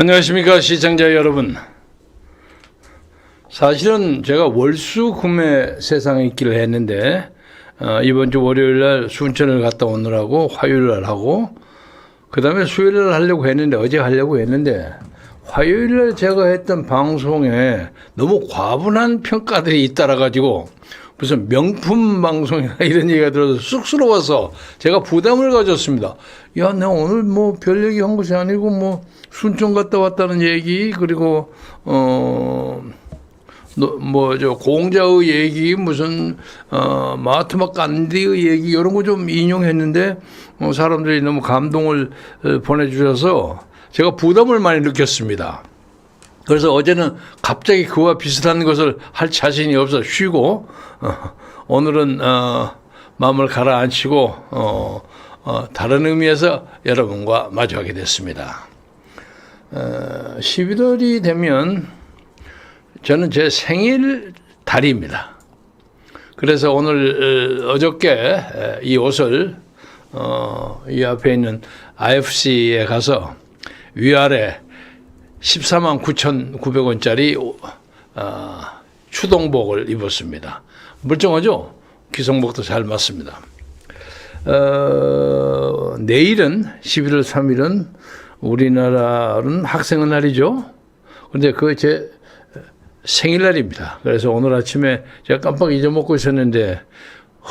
안녕하십니까 시청자 여러분. 사실은 제가 월수 금의 세상에 있기를 했는데 이번 주 월요일날 순천을 갔다 오느라고 화요일날 하고 그 다음에 수요일날 하려고 했는데 어제 하려고 했는데 화요일날 제가 했던 방송에 너무 과분한 평가들이 잇따라 가지고 무슨 명품 방송이나 이런 얘기가 들어서 쑥스러워서 제가 부담을 가졌습니다. 야, 내가 오늘 뭐 별 얘기 한 것이 아니고 뭐 순천 갔다 왔다는 얘기 그리고 저 공자의 얘기 무슨 마하트마 간디의 얘기 이런 거 좀 인용했는데 사람들이 너무 감동을 보내주셔서 제가 부담을 많이 느꼈습니다. 그래서 어제는 갑자기 그와 비슷한 것을 할 자신이 없어 쉬고 오늘은 마음을 가라앉히고 다른 의미에서 여러분과 마주하게 됐습니다. 11월이 되면 저는 제 생일 달입니다. 그래서 오늘 어저께 이 옷을 이 앞에 있는 IFC에 가서 위아래 14만 9,900원짜리 추동복을 입었습니다. 멀쩡하죠? 기성복도 잘 맞습니다. 내일은 11월 3일은 우리나라는 학생의 날이죠. 그런데 그게 제 생일날입니다. 그래서 오늘 아침에 제가 깜빡 잊어먹고 있었는데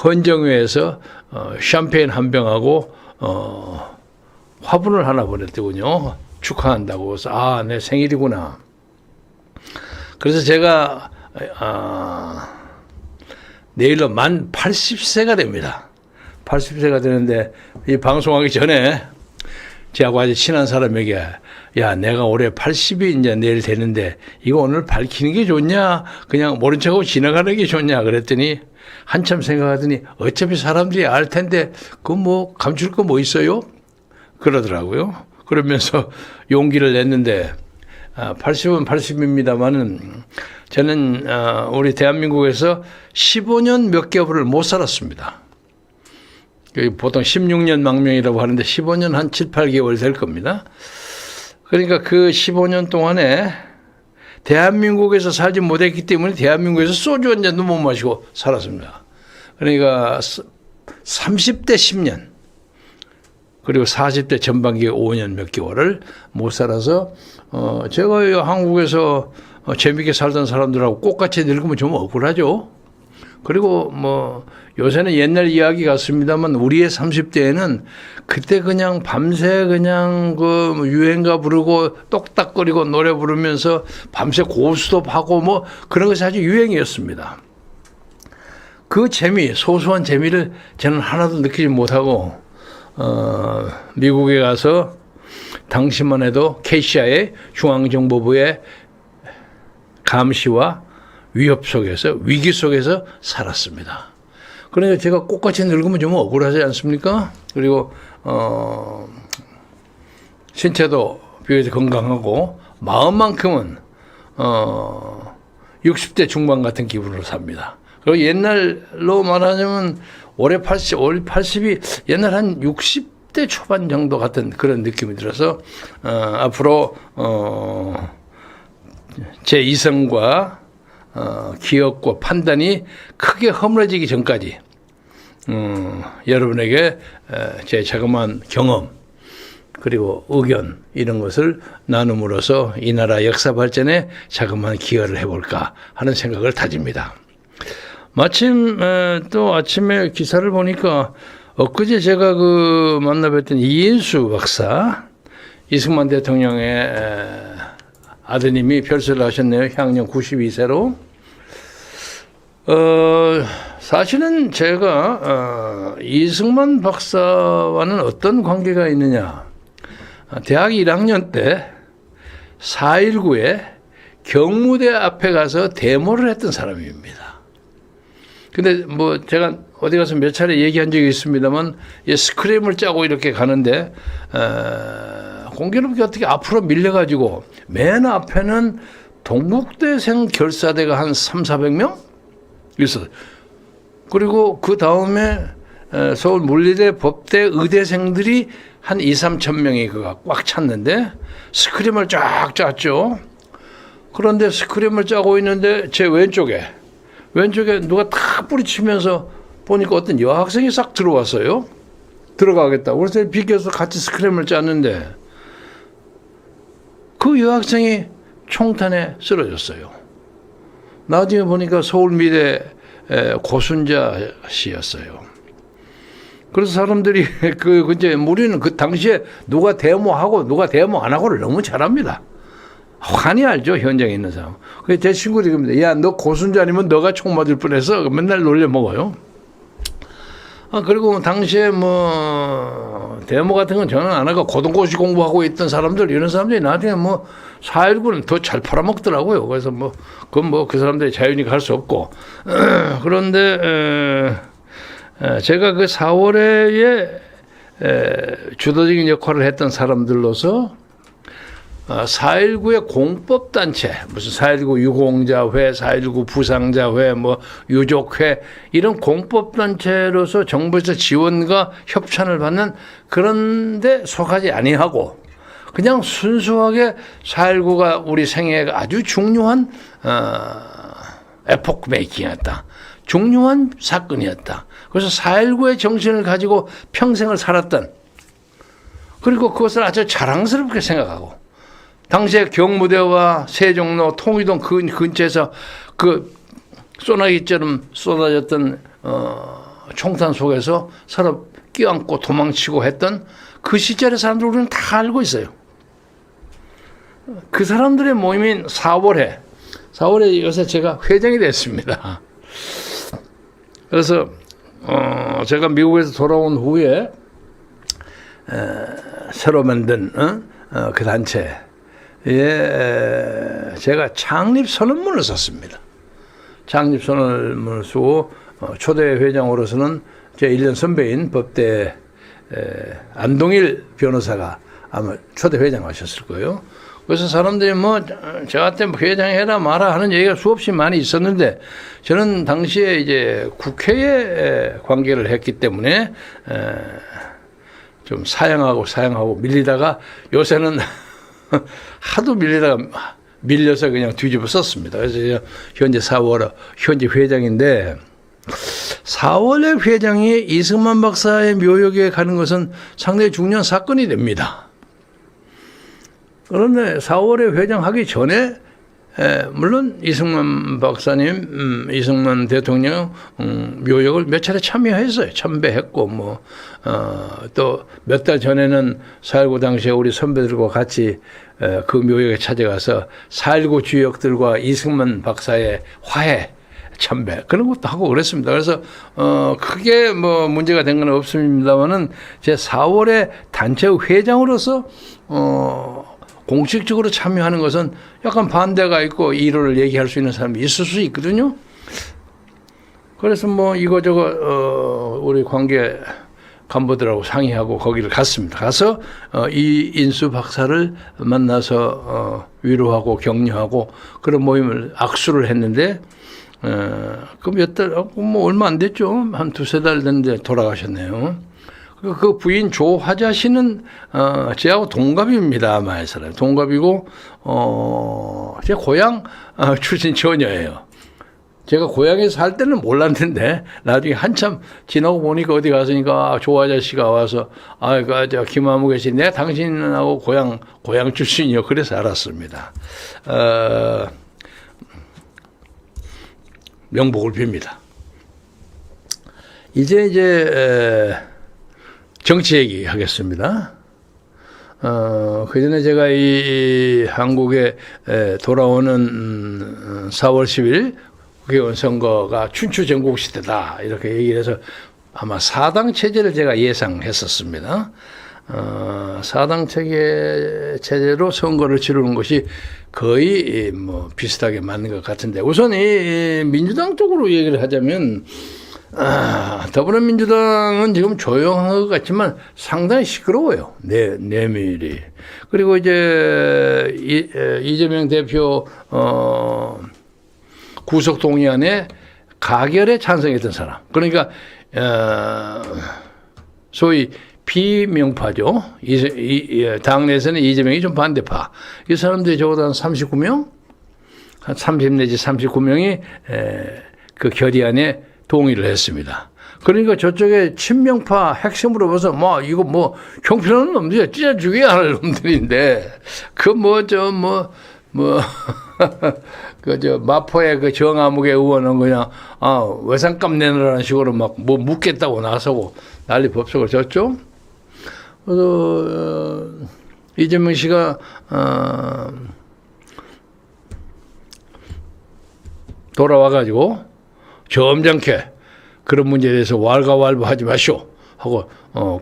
헌정회에서 샴페인 한 병하고 화분을 하나 보냈더군요. 축하한다고 해서 내 생일이구나. 그래서 제가 내일로 만 80세가 됩니다. 80세가 되는데 이 방송하기 전에 저하고 아주 친한 사람에게 야, 내가 올해 80이 이제 내일 되는데 이거 오늘 밝히는 게 좋냐 그냥 모른 척하고 지나가는 게 좋냐 그랬더니 한참 생각하더니 어차피 사람들이 알 텐데 그 뭐 감출 거 뭐 있어요? 그러더라고요. 그러면서 용기를 냈는데 80은 80입니다만은 저는 우리 대한민국에서 15년 몇 개월을 못 살았습니다. 보통 16년 망명이라고 하는데 15년 한 7, 8개월 될 겁니다. 그러니까 그 15년 동안에 대한민국에서 살지 못했기 때문에 대한민국에서 소주 한 잔도 못 마시고 살았습니다. 그러니까 30대 10년 그리고 40대 전반기 5년 몇 개월을 못 살아서 제가 한국에서 재밌게 살던 사람들하고 똑같이 늙으면 좀 억울하죠. 그리고 뭐 요새는 옛날 이야기 같습니다만 우리의 30대에는 그때 그냥 밤새 그냥 그 유행가 부르고 똑딱거리고 노래 부르면서 밤새 고스톱하고 뭐 그런 것이 아주 유행이었습니다. 그 재미, 소소한 재미를 저는 하나도 느끼지 못하고 미국에 가서 당시만 해도 KCIA 중앙정보부의 감시와 위협 속에서 위기 속에서 살았습니다. 그러니까 제가 똑같이 늙으면 좀 억울하지 않습니까? 그리고 신체도 비교적 건강하고 마음만큼은 60대 중반 같은 기분으로 삽니다. 그리고 옛날로 말하자면 올해 80이 옛날 한 60대 초반 정도 같은 그런 느낌이 들어서 앞으로 제 이성과 기억과 판단이 크게 허물어지기 전까지 여러분에게 제 자그마한 경험 그리고 의견 이런 것을 나눔으로써 이 나라 역사 발전에 자그마한 기여를 해볼까 하는 생각을 다집니다. 마침 또 아침에 기사를 보니까 엊그제 제가 그 만나뵀던 이인수 박사 이승만 대통령의 아드님이 별세를 하셨네요. 향년 92세로. 사실은 제가 이승만 박사와는 어떤 관계가 있느냐. 대학 1학년 때 4.19에 경무대 앞에 가서 데모를 했던 사람입니다. 근데 뭐 제가 어디 가서 몇 차례 얘기한 적이 있습니다만 스크램을 짜고 이렇게 가는데 공교롭게 어떻게 앞으로 밀려가지고 맨 앞에는 동국대생 결사대가 한 300~400명 있었어요. 그리고 그 다음에 서울 물리대 법대 의대생들이 한 2, 3천 명이 그가 꽉 찼는데 스크림을 쫙 짰죠. 그런데 스크림을 짜고 있는데 제 왼쪽에 누가 탁 뿌리치면서 보니까 어떤 여학생이 싹 들어왔어요. 들어가겠다. 그래서 비켜서 같이 스크림을 짰는데 그 여학생이 총탄에 쓰러졌어요. 나중에 보니까 서울미대 고순자 씨였어요. 그래서 사람들이 이제 우리는 그 당시에 누가 데모하고 누가 데모 안 하고를 너무 잘합니다. 환히 알죠, 현장에 있는 사람. 그래서 제 친구들이 그럽니다. 야, 너 고순자 아니면 너가 총 맞을 뻔해서 맨날 놀려 먹어요. 그리고 당시에 데모 같은 건 저는 안 하고 고등고시 공부하고 있던 사람들, 이런 사람들이 나중에 4.19는 더 잘 팔아먹더라고요. 그래서 그건 그 사람들이 자유니까 할 수 없고. 그런데, 제가 그 4월에 주도적인 역할을 했던 사람들로서 4.19의 공법단체, 무슨 4.19 유공자회, 4.19 부상자회, 유족회, 이런 공법단체로서 정부에서 지원과 협찬을 받는 그런데 속하지 아니하고, 그냥 순수하게 4.19가 우리 생애에 아주 중요한, 에포크 메이킹이었다. 중요한 사건이었다. 그래서 4.19의 정신을 가지고 평생을 살았던, 그리고 그것을 아주 자랑스럽게 생각하고, 당시에 경무대와 세종로, 통일동 근처에서 그 소나기처럼 쏟아졌던 총탄 속에서 서로 껴안고 도망치고 했던 그 시절의 사람들 우리는 다 알고 있어요. 그 사람들의 모임인 4월에 요새 제가 회장이 됐습니다. 그래서 제가 미국에서 돌아온 후에 새로 만든 그 단체에 제가 창립 선언문을 썼습니다. 창립 선언문을 쓰고 초대 회장으로서는 제 1년 선배인 법대 안동일 변호사가 아마 초대 회장하셨을 거예요. 그래서 사람들이 저한테 회장해라 마라 하는 얘기가 수없이 많이 있었는데, 저는 당시에 이제 국회에 관계를 했기 때문에 좀 사양하고 밀리다가 요새는 하도 밀려서 그냥 뒤집어 썼습니다. 그래서 현재 4월 현재 회장인데, 4월의 회장이 이승만 박사의 묘역에 가는 것은 상당히 중요한 사건이 됩니다. 그런데 4월에 회장하기 전에 물론 이승만 박사님, 이승만 대통령 묘역을 몇 차례 참여했어요. 참배했고 또 몇 달 전에는 4.19 당시에 우리 선배들과 같이 그 묘역에 찾아가서 4.19 주역들과 이승만 박사의 화해 참배 그런 것도 하고 그랬습니다. 그래서 크게 문제가 된 건 없습니다만은 제 4월에 단체 회장으로서 공식적으로 참여하는 것은 약간 반대가 있고 이론을 얘기할 수 있는 사람이 있을 수 있거든요. 그래서 이거저거 우리 관계 간부들하고 상의하고 거기를 갔습니다. 가서 이인수 박사를 만나서 위로하고 격려하고 그런 모임을 악수를 했는데, 그 몇 달, 얼마 안 됐죠. 한 두세 달 됐는데 돌아가셨네요. 그 부인 조화자 씨는 저하고 동갑입니다. 아마 이 사람 동갑이고 제 고향 출신 처녀예요. 제가 고향에 살 때는 몰랐는데 나중에 한참 지나고 보니까 어디 갔으니까 조화자 씨가 와서 저 김아무개 씨 내가 당신하고 고향 출신이요. 그래서 알았습니다. 명복을 빕니다. 이제 정치 얘기 하겠습니다. 그 전에 제가 이 한국에 돌아오는 4월 10일 국회의원 선거가 춘추 전국 시대다 이렇게 얘기를 해서 아마 4당 체제를 제가 예상했었습니다. 4당 체제로 선거를 치르는 것이 거의 비슷하게 맞는 것 같은데, 우선 이 민주당 쪽으로 얘기를 하자면 더불어민주당은 지금 조용한 것 같지만 상당히 시끄러워요. 내밀이. 그리고 이제 이재명 대표 구속 동의안에 가결에 찬성했던 사람. 그러니까 소위 비명파죠. 당내에서는 이재명이 좀 반대파. 이 사람들이 적어도 한 39명? 한 30 내지 39명이 그 결의안에 동의를 했습니다. 그러니까 저쪽에 친명파 핵심으로 봐서 뭐 이거 뭐 형편없는 놈들이야. 찢어 죽여야 할 놈들인데 그 그저 마포의 그 정아무개 의원은 그냥 외상값 내놓으라는 식으로 막 뭐 묻겠다고 나서고 난리 법석을 졌죠. 그래서 이재명 씨가 돌아와가지고 점잖게 그런 문제에 대해서 왈가왈부하지 마시오 하고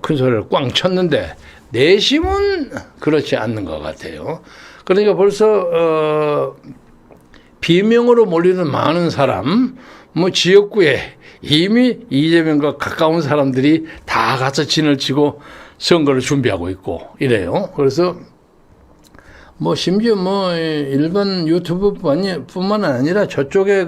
큰 소리를 꽝 쳤는데 내심은 그렇지 않는 것 같아요. 그러니까 벌써 비명으로 몰리는 많은 사람, 뭐 지역구에 이미 이재명과 가까운 사람들이 다 가서 진을 치고 선거를 준비하고 있고 이래요. 그래서 뭐 심지어 뭐 일반 유튜브뿐만 아니라 저쪽에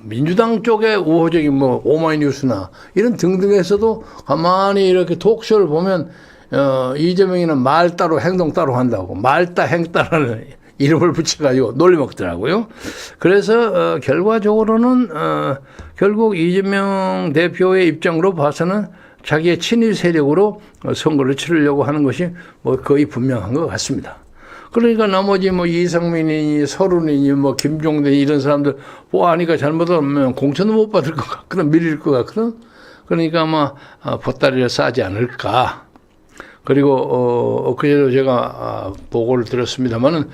민주당 쪽에 우호적인 뭐 오마이뉴스나 이런 등등에서도 가만히 이렇게 톡쇼를 보면 이재명이는 말 따로 행동 따로 한다고 말따 행따라는 이름을 붙여가지고 놀려먹더라고요. 그래서 결과적으로는 결국 이재명 대표의 입장으로 봐서는 자기의 친일 세력으로 선거를 치르려고 하는 것이 뭐 거의 분명한 것 같습니다. 그러니까 나머지 뭐 이상민이니 서른이니 뭐 김종대 이런 사람들 보아하니까 잘못하면 공천도 못 받을 것 같거든, 밀릴 것 같거든. 그러니까 아마 보따리를 싸지 않을까. 그리고 엊그제도 제가 보고를 들었습니다마는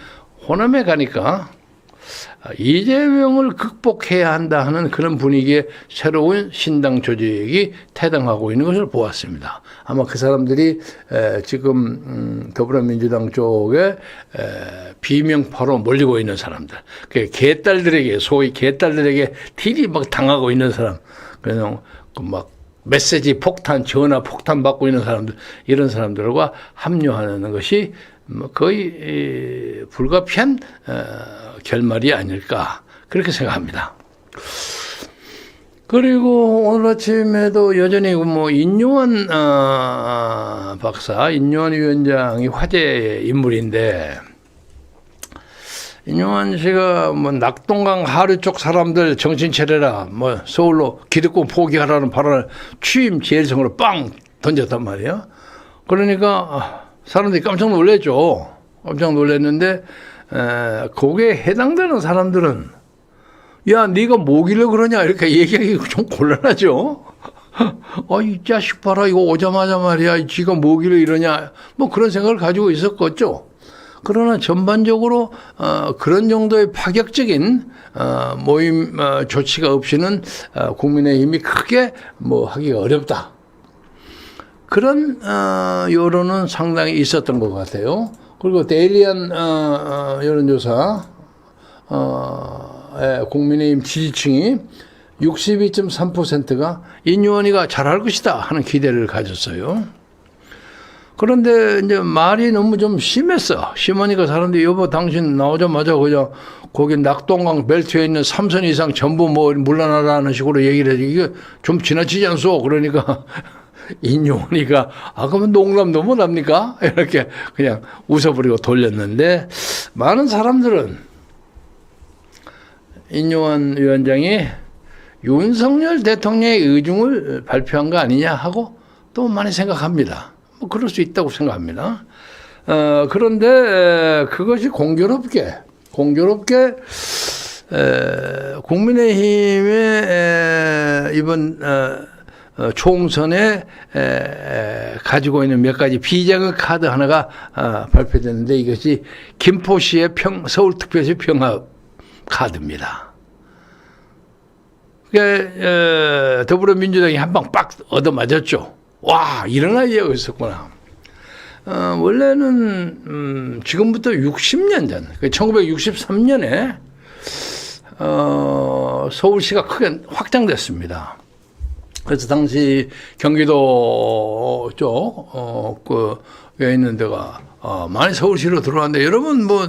호남에 가니까 이재명을 극복해야 한다 하는 그런 분위기에 새로운 신당 조직이 태동하고 있는 것을 보았습니다. 아마 그 사람들이 지금 더불어민주당 쪽에 비명파로 몰리고 있는 사람들, 개딸들에게 소위 개딸들에게 딜이 막 당하고 있는 사람, 그냥 막 메시지 폭탄, 전화 폭탄 받고 있는 사람들, 이런 사람들과 합류하는 것이 거의 불가피한 결말이 아닐까 그렇게 생각합니다. 그리고 오늘 아침에도 여전히 뭐 인요한 박사, 인요한 위원장이 화제의 인물인데 인요한 씨가 뭐 낙동강 하류 쪽 사람들 정신 차려라, 뭐 서울로 기득권 포기하라는 발언을 취임 제일성으로 빵 던졌단 말이에요. 그러니까 사람들이 깜짝 놀랐죠. 깜짝 놀랐는데 거기에 해당되는 사람들은 야, 네가 뭐길래 그러냐 이렇게 얘기하기 좀 곤란하죠. 이 자식 봐라, 이거 오자마자 말이야, 지가 뭐길래 이러냐, 뭐 그런 생각을 가지고 있었겠죠. 그러나 전반적으로 그런 정도의 파격적인 모임 조치가 없이는 국민의힘이 크게 뭐 하기가 어렵다. 그런 여론은 상당히 있었던 것 같아요. 그리고 데일리안 여론조사 국민의힘 지지층이 62.3%가 인요한이가 잘할 것이다 하는 기대를 가졌어요. 그런데 이제 말이 너무 좀 심했어. 심하니까 사람들이 여보 당신 나오자마자 그냥 거기 낙동강 벨트에 있는 3선 이상 전부 뭐 물러나라는 식으로 얘기를 해야지. 이게 좀 지나치지 않소. 그러니까 인요한이가 그러면 농담도 못합니까? 이렇게 그냥 웃어버리고 돌렸는데 많은 사람들은 인요한 위원장이 윤석열 대통령의 의중을 발표한 거 아니냐 하고 또 많이 생각합니다. 뭐 그럴 수 있다고 생각합니다. 그런데 그것이 공교롭게 국민의힘의 이번 총선에 가지고 있는 몇 가지 비장의 카드 하나가 발표됐는데 이것이 김포시의 서울특별시 평화 카드입니다. 그러니까 더불어민주당이 한 방 빡 얻어맞았죠. 와, 이런 아이디어가 있었구나. 원래는 지금부터 60년 전, 1963년에 서울시가 크게 확장됐습니다. 그래서 당시 경기도 쪽에 있는 데가 많이 서울시로 들어왔는데 여러분 뭐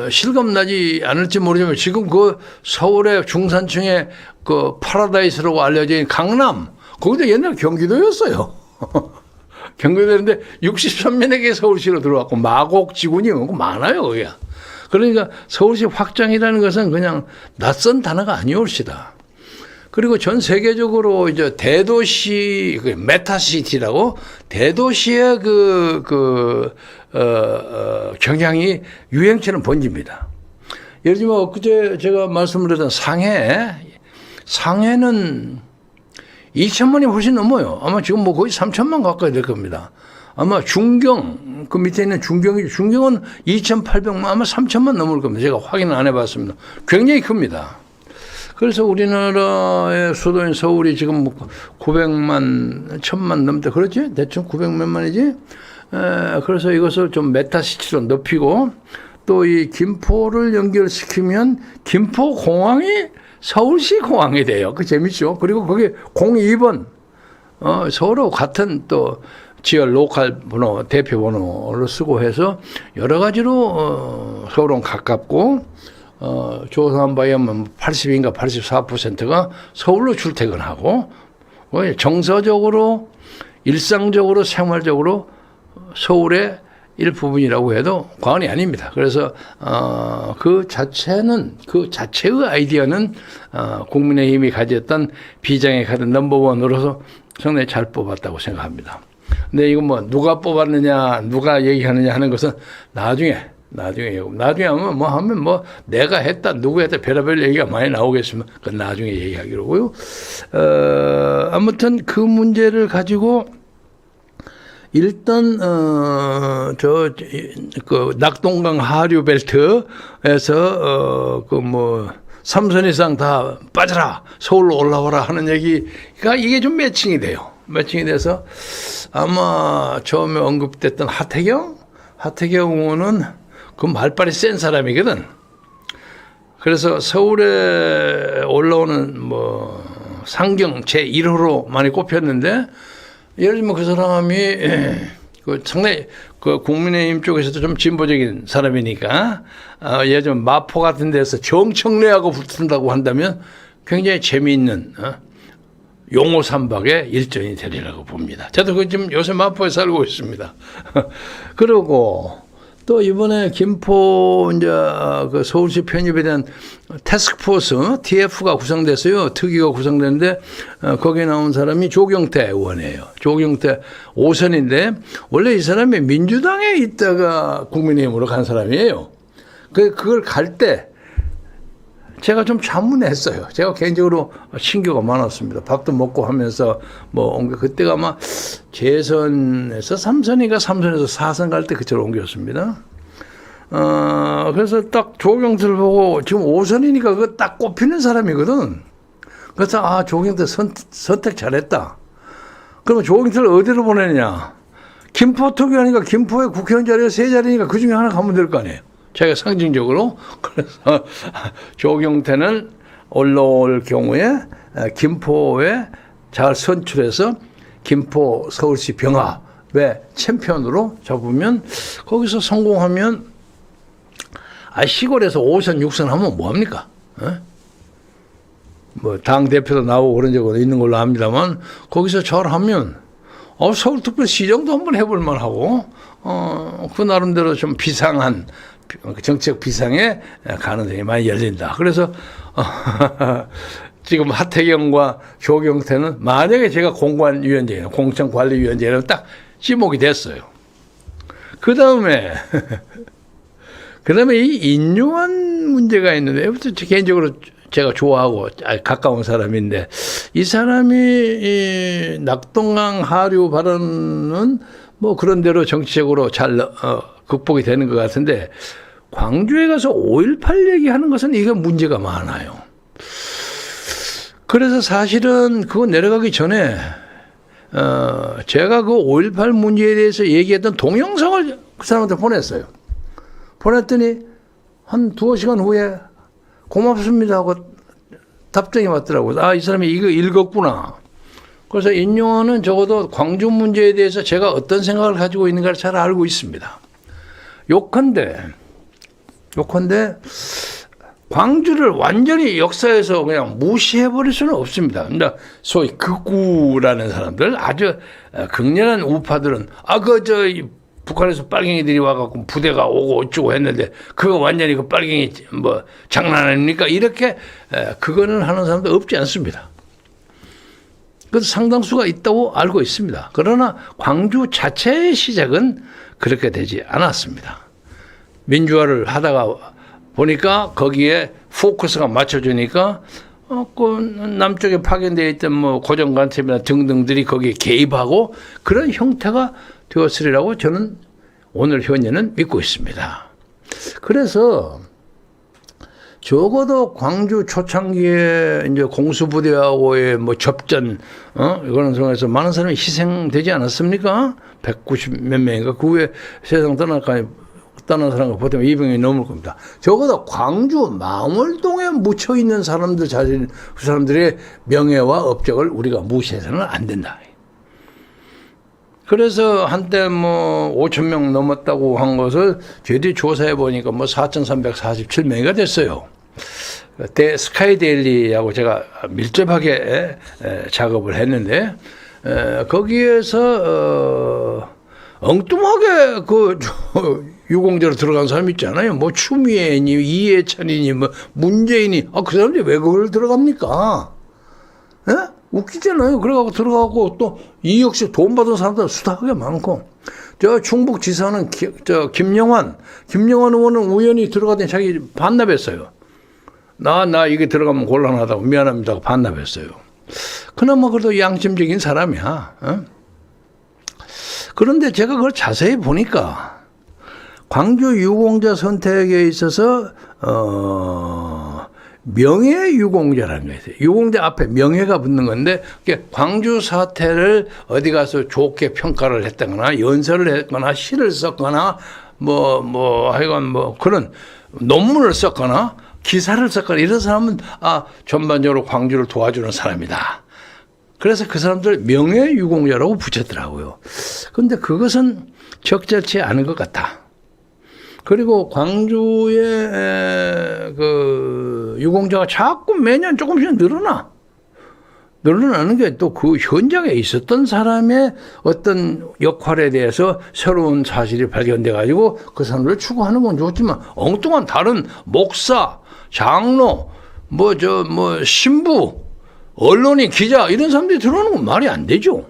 실감나지 않을지 모르지만 지금 그 서울의 중산층의 그 파라다이스라고 알려져 있는 강남, 거기도 옛날 경기도였어요. 경기도였는데 63년에 서울시로 들어왔고 마곡 지구니 많아요, 거기가. 그러니까 서울시 확장이라는 것은 그냥 낯선 단어가 아니올시다. 그리고 전 세계적으로 이제 대도시, 메타시티라고 대도시의 경향이 유행처럼 번집니다. 예를 들면 엊그제 제가 말씀드렸던 상해는 2천만이 훨씬 넘어요. 아마 지금 뭐 거의 3천만 가까이 될 겁니다. 아마 중경, 그 밑에 있는 중경은 2,800만, 아마 3천만 넘을 겁니다. 제가 확인을 안 해봤습니다. 굉장히 큽니다. 그래서 우리나라의 수도인 서울이 지금 900만, 1000만 넘대, 그렇지? 대충 900몇 만이지? 그래서 이것을 좀 메타시티로 높이고 또 이 김포를 연결시키면 김포공항이 서울시 공항이 돼요. 그 재밌죠? 그리고 거기 02번, 서로 같은 또 지역 로컬 번호, 대표 번호를 쓰고 해서 여러 가지로 서울은 가깝고 조사한 바에 의하면 80인가 84%가 서울로 출퇴근하고 정서적으로 일상적으로 생활적으로 서울의 일부분이라고 해도 과언이 아닙니다. 그래서 그 자체의 아이디어는 국민의힘이 가졌던 비장의 카드 넘버원으로서 상당히 잘 뽑았다고 생각합니다. 근데 이거 뭐 누가 뽑았느냐, 누가 얘기하느냐 하는 것은 나중에 하면 내가 했다, 누구 했다, 별의별 얘기가 많이 나오겠으면 그건 나중에 얘기하기로고요. 아무튼 그 문제를 가지고 일단 낙동강 하류 벨트에서 3선 이상 다 빠져라, 서울로 올라와라 하는 얘기가 이게 좀 매칭이 돼요. 매칭이 돼서 아마 처음에 언급됐던 하태경 의원은 그 말빨이 센 사람이거든. 그래서 서울에 올라오는 상경 제1호로 많이 꼽혔는데, 예를 들면 그 사람이 상당히 국민의힘 쪽에서도 좀 진보적인 사람이니까 예를 들면 마포 같은 데서 정청래하고 붙는다고 한다면 굉장히 재미있는 용호삼박의 일전이 되리라고 봅니다. 저도 지금 요새 마포에 살고 있습니다. 그리고 또 이번에 김포 이제 그 서울시 편입에 대한 태스크포스 TF가 구성됐어요. 특위가 구성됐는데 거기에 나온 사람이 조경태 의원이에요. 조경태 5선인데 원래 이 사람이 민주당에 있다가 국민의힘으로 간 사람이에요. 그걸 갈 때 제가 좀 자문했어요. 제가 개인적으로 신경가 많았습니다. 밥도 먹고 하면서 그때가 아마 재선에서 3선인가 3선에서 4선 갈 때 그쪽으로 옮겼습니다. 그래서 딱 조경태를 보고 지금 5선이니까 그거 딱 꼽히는 사람이거든. 그래서 조경태 선택 잘했다. 그러면 조경태를 어디로 보내느냐? 김포 특위하니까 김포에 국회의원 자리가 3자리니까 그 중에 하나 가면 될 거 아니에요. 제가 상징적으로. 그래서 조경태는 올라올 경우에 김포에 잘 선출해서 김포 서울시 병합의 챔피언으로 잡으면 거기서 성공하면 시골에서 5선, 6선 하면 뭐합니까? 당대표도 나오고 그런 적은 있는 걸로 압니다만 거기서 잘하면 서울특별시정도 한번 해볼 만하고 그 나름대로 좀 비상한 정책 비상에 가능성이 많이 열린다. 그래서 지금 하태경과 조경태는 만약에 제가 공관위원장이나 공천관리위원장이라면 딱 지목이 됐어요. 그 다음에 이 인요한 문제가 있는데, 개인적으로 제가 좋아하고 가까운 사람인데, 이 사람이 이 낙동강 하류 발언은 그런 대로 정치적으로 잘 극복이 되는 것 같은데, 광주에 가서 5.18 얘기하는 것은 이게 문제가 많아요. 그래서 사실은 그거 내려가기 전에 제가 그 5.18 문제에 대해서 얘기했던 동영상을 그 사람한테 보냈어요. 보냈더니 한 2시간 후에 고맙습니다 하고 답장이 왔더라고요. 이 사람이 이거 읽었구나. 그래서 인용하는 적어도 광주 문제에 대해서 제가 어떤 생각을 가지고 있는가를 잘 알고 있습니다. 욕한데 요컨대 광주를 완전히 역사에서 그냥 무시해버릴 수는 없습니다. 그러니까 소위 극우라는 사람들, 아주 극렬한 우파들은 북한에서 빨갱이들이 와갖고 부대가 오고 어쩌고 했는데 그거 완전히 그 빨갱이 뭐 장난 아닙니까? 이렇게 그거는 하는 사람도 없지 않습니다. 그래서 상당수가 있다고 알고 있습니다. 그러나 광주 자체의 시작은 그렇게 되지 않았습니다. 민주화를 하다가 보니까 거기에 포커스가 맞춰주니까 그 남쪽에 파견되어 있던 뭐 고정간첩이나 등등들이 거기에 개입하고 그런 형태가 되었으리라고 저는 오늘 현재는 믿고 있습니다. 그래서 적어도 광주 초창기에 이제 공수부대하고의 뭐 접전, 이거는 통해서 많은 사람이 희생되지 않았습니까? 190 몇 명인가? 그 후에 세상 떠난 사람과 보통 200명이 넘을 겁니다. 적어도 광주 망월동에 묻혀 있는 사람들 그 사람들의 명예와 업적을 우리가 무시해서는 안 된다. 그래서 한때 뭐 5천 명 넘었다고 한 것을 저희들이 조사해 보니까 뭐 4,347명이 됐어요. 스카이데일리하고 제가 밀접하게 작업을 했는데 거기에서 엉뚱하게 그 유공자로 들어간 사람 있잖아요. 뭐 추미애니 이해찬이니 뭐 문재인이 그 사람들이 왜 그걸 들어갑니까? 예? 웃기잖아요. 그래갖고 들어가고 또 이 역시 돈 받은 사람들 수다하게 많고 저 충북지사는 김영환 의원은 우연히 들어가더니 자기 반납했어요. 나 이게 들어가면 곤란하다고 미안합니다. 반납했어요. 그나마 그래도 양심적인 사람이야. 그런데 제가 그걸 자세히 보니까 광주 유공자 선택에 있어서 명예 유공자라는 게 있어요. 유공자 앞에 명예가 붙는 건데 광주 사태를 어디 가서 좋게 평가를 했다거나 연설을 했거나 시를 썼거나 하여간 그런 논문을 썼거나 기사를 썼거나 이런 사람은 전반적으로 광주를 도와주는 사람이다. 그래서 그 사람들 명예유공자라고 붙였더라고요. 그런데 그것은 적절치 않은 것 같다. 그리고 광주의 그 유공자가 자꾸 매년 조금씩 늘어나는 게 또 그 현장에 있었던 사람의 어떤 역할에 대해서 새로운 사실이 발견돼 가지고 그 사람들을 추구하는 건 좋지만 엉뚱한 다른 목사, 장로, 신부, 언론인, 기자 이런 사람들이 들어오는 건 말이 안 되죠.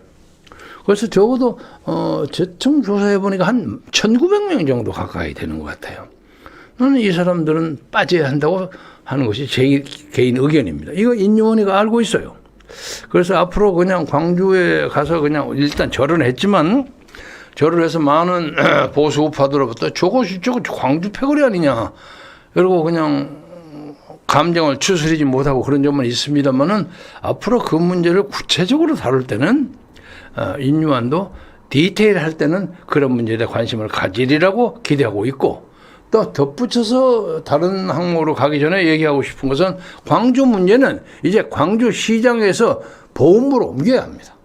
그래서 적어도 대충 조사해 보니까 한 1,900명 정도 가까이 되는 것 같아요. 저는 이 사람들은 빠져야 한다고 하는 것이 제 개인 의견입니다. 이거 인용원이가 알고 있어요. 그래서 앞으로 그냥 광주에 가서 그냥 일단 절은 했지만 절을 해서 많은 보수 우파들로부터 저것이 광주 패거리 아니냐 그리고 그냥 감정을 추스리지 못하고 그런 점은 있습니다만은 앞으로 그 문제를 구체적으로 다룰 때는 인유한도 디테일할 때는 그런 문제에 대해 관심을 가지리라고 기대하고 있고 또 덧붙여서 다른 항목으로 가기 전에 얘기하고 싶은 것은 광주 문제는 이제 광주시장에서 보험으로 옮겨야 합니다.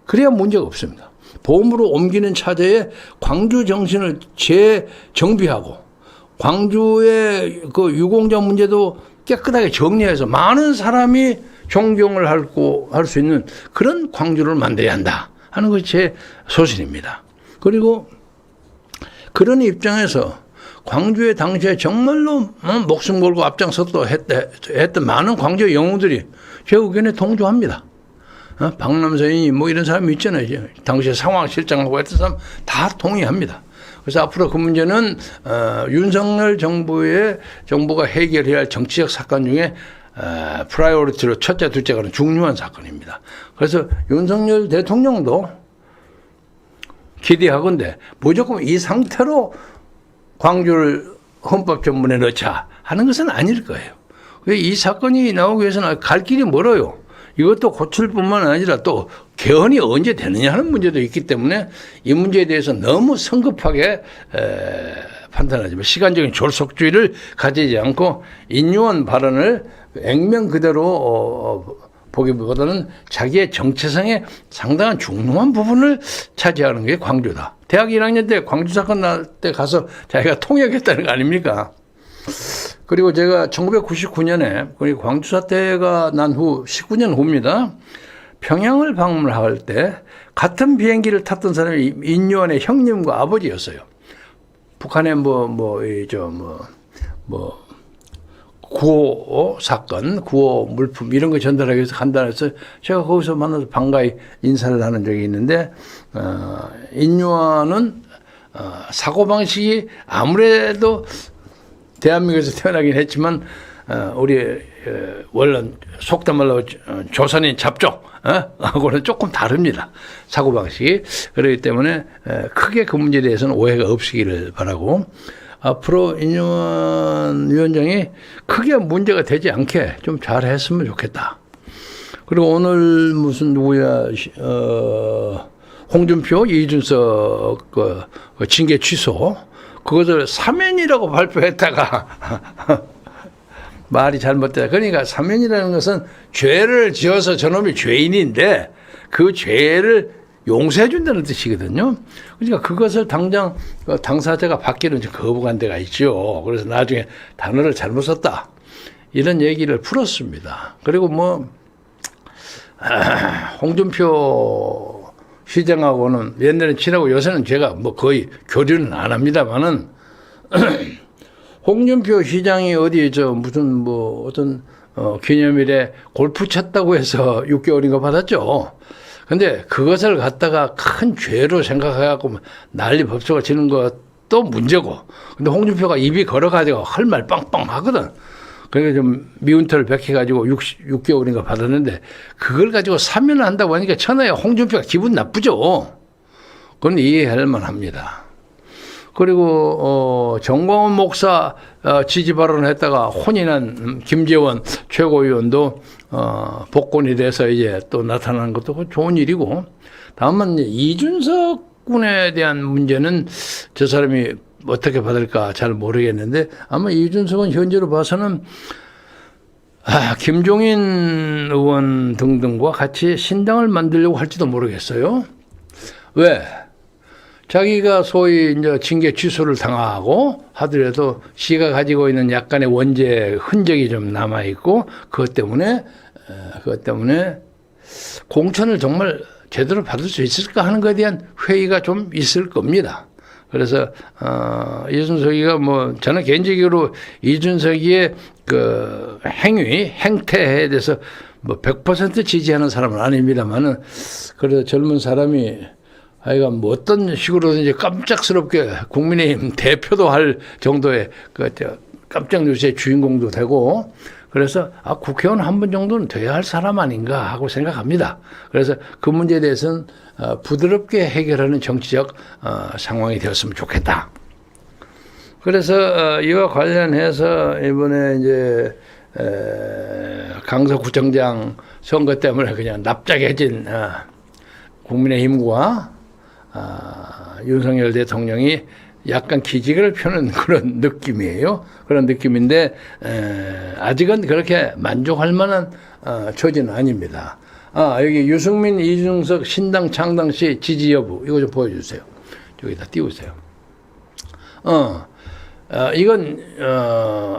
그래야 문제가 없습니다. 보험으로 옮기는 차제에 광주 정신을 재정비하고 광주의 그 유공자 문제도 깨끗하게 정리해서 많은 사람이 존경을 할 수 있는 그런 광주를 만들어야 한다 하는 것이 제 소신입니다. 그리고 그런 입장에서 광주에 당시에 정말로 목숨 걸고 앞장섰던 많은 광주의 영웅들이 제 의견에 동조합니다. 박남선이 이런 사람이 있잖아요. 당시에 상황실장하고 했던 사람 다 동의합니다. 그래서 앞으로 그 문제는 윤석열 정부가 해결해야 할 정치적 사건 중에 프라이오리티로 첫째, 둘째가 중요한 사건입니다. 그래서 윤석열 대통령도 기대하건대 무조건 이 상태로 광주를 헌법 전문에 넣자 하는 것은 아닐 거예요. 이 사건이 나오기 위해서는 갈 길이 멀어요. 이것도 고칠 뿐만 아니라 또 개헌이 언제 되느냐 하는 문제도 있기 때문에 이 문제에 대해서 너무 성급하게 판단하지만 시간적인 졸속주의를 가지지 않고 인유한 발언을 액면 그대로 보기보다는 자기의 정체성의 상당한 중요한 부분을 차지하는 게 광주다. 대학 1학년 때 광주 사건 날 때 가서 자기가 통역했다는 거 아닙니까? 그리고 제가 1999년에 광주 사태가 난 후 19년 후입니다. 평양을 방문할 때 같은 비행기를 탔던 사람이 인요한의 형님과 아버지였어요. 북한의 구호 사건, 구호 물품 이런 거 전달하기 위해서 간다 해서 제가 거기서 만나서 반가이 인사를 하는 적이 있는데 인요한은 사고방식이 아무래도 대한민국에서 태어나긴 했지만 우리 원래 속담 말로 조선인 잡종 하고는 조금 다릅니다. 사고방식이. 그렇기 때문에 크게 그 문제에 대해서는 오해가 없으기를 바라고 앞으로 인요한 위원장이 크게 문제가 되지 않게 좀 잘했으면 좋겠다. 그리고 오늘 무슨 누구야 홍준표, 이준석 징계 취소 그것을 사면이라고 발표했다가 말이 잘못됐다. 그러니까 사면이라는 것은 죄를 지어서 저놈이 죄인인데 그 죄를 용서해 준다는 뜻이거든요. 그러니까 그것을 당장 당사자가 받기는 거부한 데가 있죠. 그래서 나중에 단어를 잘못 썼다. 이런 얘기를 풀었습니다. 그리고 홍준표 시장하고는 옛날에 친하고 요새는 제가 거의 교류는 안 합니다만은 홍준표 시장이 어디 무슨 어떤 기념일에 골프 쳤다고 해서 6개월인가 받았죠. 근데 그것을 갖다가 큰 죄로 생각해갖고 난리 법석을 치는 것도 문제고. 근데 홍준표가 입이 걸어가지고 할 말 빵빵 하거든. 그러니까 좀 미운털을 백해가지고 6개월인가 받았는데 그걸 가지고 사면을 한다고 하니까 천하에 홍준표가 기분 나쁘죠. 그건 이해할 만합니다. 그리고 정광훈 목사 지지 발언을 했다가 혼인한 김재원 최고위원도 복권이 돼서 이제 또 나타나는 것도 좋은 일이고, 다만 이준석 군에 대한 문제는 저 사람이 어떻게 받을까 잘 모르겠는데 아마 이준석은 현재로 봐서는 김종인 의원 등등과 같이 신당을 만들려고 할지도 모르겠어요. 왜? 자기가 소위 이제 징계 취소를 당하고 하더라도 시가 가지고 있는 약간의 원죄 흔적이 좀 남아 있고 그것 때문에 공천을 정말 제대로 받을 수 있을까 하는 것에 대한 회의가 좀 있을 겁니다. 그래서 이준석이가 저는 개인적으로 이준석이의 그 행태에 대해서 100% 지지하는 사람은 아닙니다만은 그래서 젊은 사람이 하여간 어떤 식으로든지 깜짝스럽게 국민의힘 대표도 할 정도의 깜짝 뉴스의 주인공도 되고 그래서 국회의원 한 번 정도는 돼야 할 사람 아닌가 하고 생각합니다. 그래서 그 문제에 대해서는 부드럽게 해결하는 정치적 상황이 되었으면 좋겠다. 그래서 이와 관련해서 이번에 이제 강서구청장 선거 때문에 그냥 납작해진 국민의힘과 윤석열 대통령이 약간 기지개를 펴는 그런 느낌이에요. 그런 느낌인데 아직은 그렇게 만족할 만한 처지는 아닙니다. 여기 유승민, 이준석 신당 창당 시 지지 여부 이거 좀 보여주세요. 저기다 띄우세요.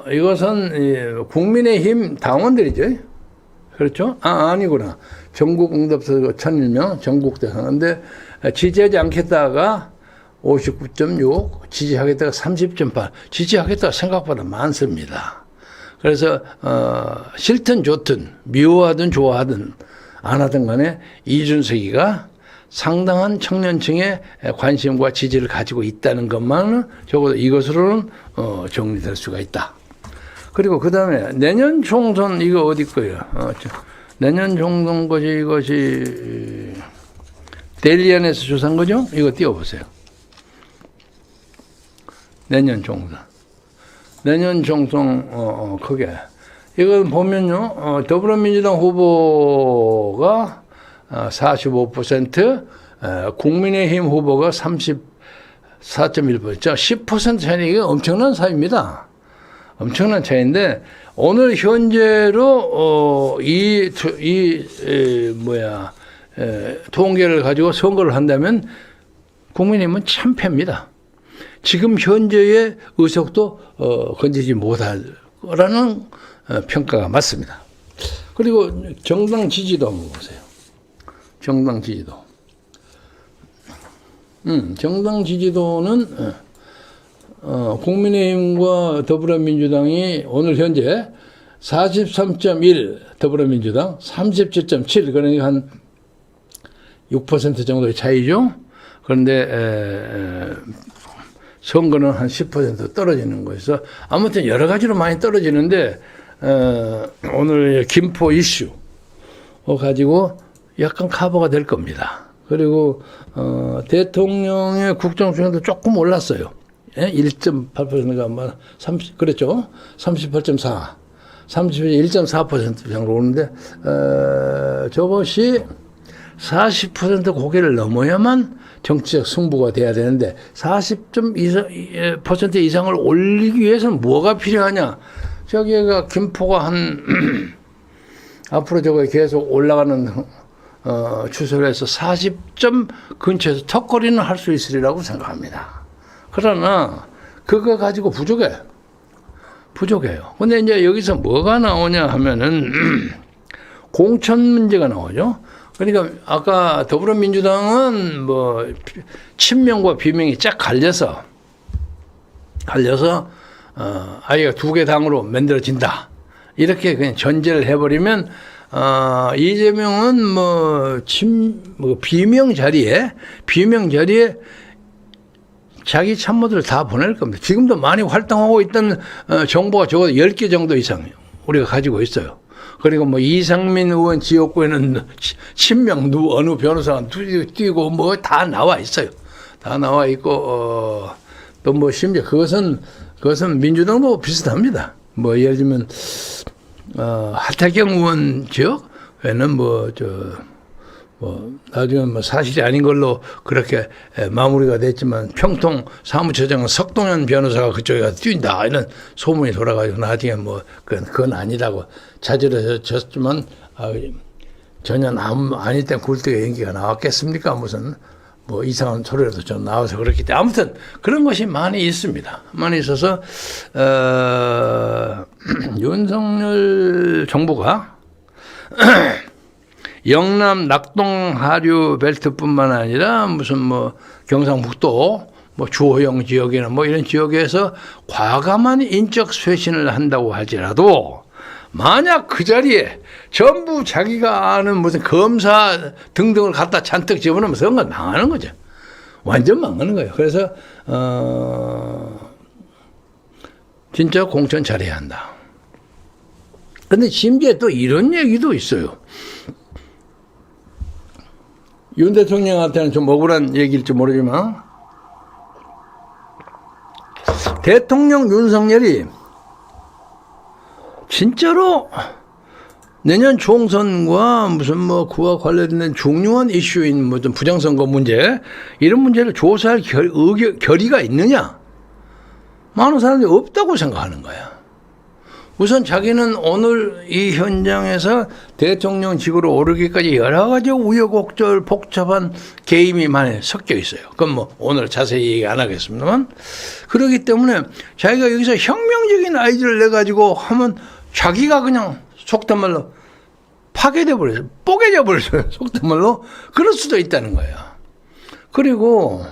이것은 국민의힘 당원들이죠. 그렇죠? 아니구나. 전국 응답자 1001명 전국 대상인데 지지하지 않겠다가 59.6, 지지하겠다가 30.8, 지지하겠다가 생각보다 많습니다. 그래서 싫든 좋든 미워하든 좋아하든 안 하든 간에 이준석이가 상당한 청년층의 관심과 지지를 가지고 있다는 것만은 적어도 이것으로는 정리될 수가 있다. 그리고 그 다음에 내년 총선 이거 어디 거예요? 내년 총선 이것이 데일리안에서 조사한 거죠? 이거 띄워보세요. 내년 총선. 크게. 이건 보면요, 더불어민주당 후보가 45%, 국민의힘 후보가 34.1%. 10% 차이는 이게 엄청난 차이입니다. 엄청난 차이인데, 오늘 현재로 통계를 가지고 선거를 한다면 국민의힘은 참패입니다. 지금 현재의 의석도 건지지 못할 거라는 평가가 맞습니다. 그리고 정당 지지도 한번 보세요. 정당 지지도. 정당 지지도는 국민의힘과 더불어민주당이 오늘 현재 43.1 더불어민주당, 37.7 그러니까 한 6% 정도의 차이죠. 그런데 선거는 한 10% 떨어지는 거에서 아무튼 여러 가지로 많이 떨어지는데 오늘 김포 이슈 가지고 약간 커버가 될 겁니다. 그리고 대통령의 국정수행도 조금 올랐어요. 1.8%가 아마 30 그랬죠. 38.4, 31.4% 정도 오는데 저것이 40% 고개를 넘어야만 정치적 승부가 돼야 되는데 40% 이상을 올리기 위해서는 뭐가 필요하냐? 저기가 김포가 한 앞으로 저거 계속 올라가는 추세로 해서 40점 근처에서 턱걸이는 할 수 있으리라고 생각합니다. 그러나 그거 가지고 부족해요. 근데 이제 여기서 뭐가 나오냐 하면은 공천 문제가 나오죠. 그러니까 아까 더불어민주당은 뭐 친명과 비명이 쫙 갈려서 아이가 두 개 당으로 만들어진다. 이렇게 그냥 전제를 해버리면 이재명은 비명 자리에 자기 참모들을 다 보낼 겁니다. 지금도 많이 활동하고 있던 정보가 적어도 10개 정도 이상 우리가 가지고 있어요. 그리고 뭐 이상민 의원 지역구에는 친명 어느 변호사가 뛰고 뭐 다 나와 있어요. 다 나와 있고 또 뭐 심지어 그것은 민주당도 비슷합니다. 뭐 예를 들면 하태경 의원 지역에는 나중에 뭐 사실이 아닌 걸로 그렇게 마무리가 됐지만 평통 사무처장 석동현 변호사가 그쪽에 가서 뛴다 이런 소문이 돌아가지고 나중에 뭐 그건 아니라고 자질해졌지만 전혀 아닐 땐 굴뚝에 연기가 나왔겠습니까? 무슨 뭐 이상한 소리라도 좀 나와서 그렇기 때문에 아무튼 그런 것이 많이 있습니다. 많이 있어서 윤석열 정부가 영남 낙동 하류 벨트뿐만 아니라 무슨 뭐 경상북도 뭐 주호영 지역이나 뭐 이런 지역에서 과감한 인적 쇄신을 한다고 할지라도 만약 그 자리에 전부 자기가 아는 무슨 검사 등등을 갖다 잔뜩 집어넣으면 선거 망하는 거죠. 완전 망하는 거예요. 그래서 진짜 공천 잘해야 한다. 근데 심지어 또 이런 얘기도 있어요. 윤 대통령한테는 좀 억울한 얘기일지 모르지만 대통령 윤석열이 진짜로 내년 총선과 무슨 뭐 그와 관련된 중요한 이슈인 무슨 부정선거 문제 이런 문제를 조사할 결의가 있느냐? 많은 사람들이 없다고 생각하는 거야. 우선 자기는 오늘 이 현장에서 대통령직으로 오르기까지 여러 가지 우여곡절 복잡한 게임이 많이 섞여 있어요. 그건 뭐 오늘 자세히 얘기 안 하겠습니다만 그렇기 때문에 자기가 여기서 혁명적인 아이디어를 내가지고 하면 자기가 그냥 속된 말로 파괴돼 버려요. 뽀개져 버려요. 속된 말로 그럴 수도 있다는 거예요. 그리고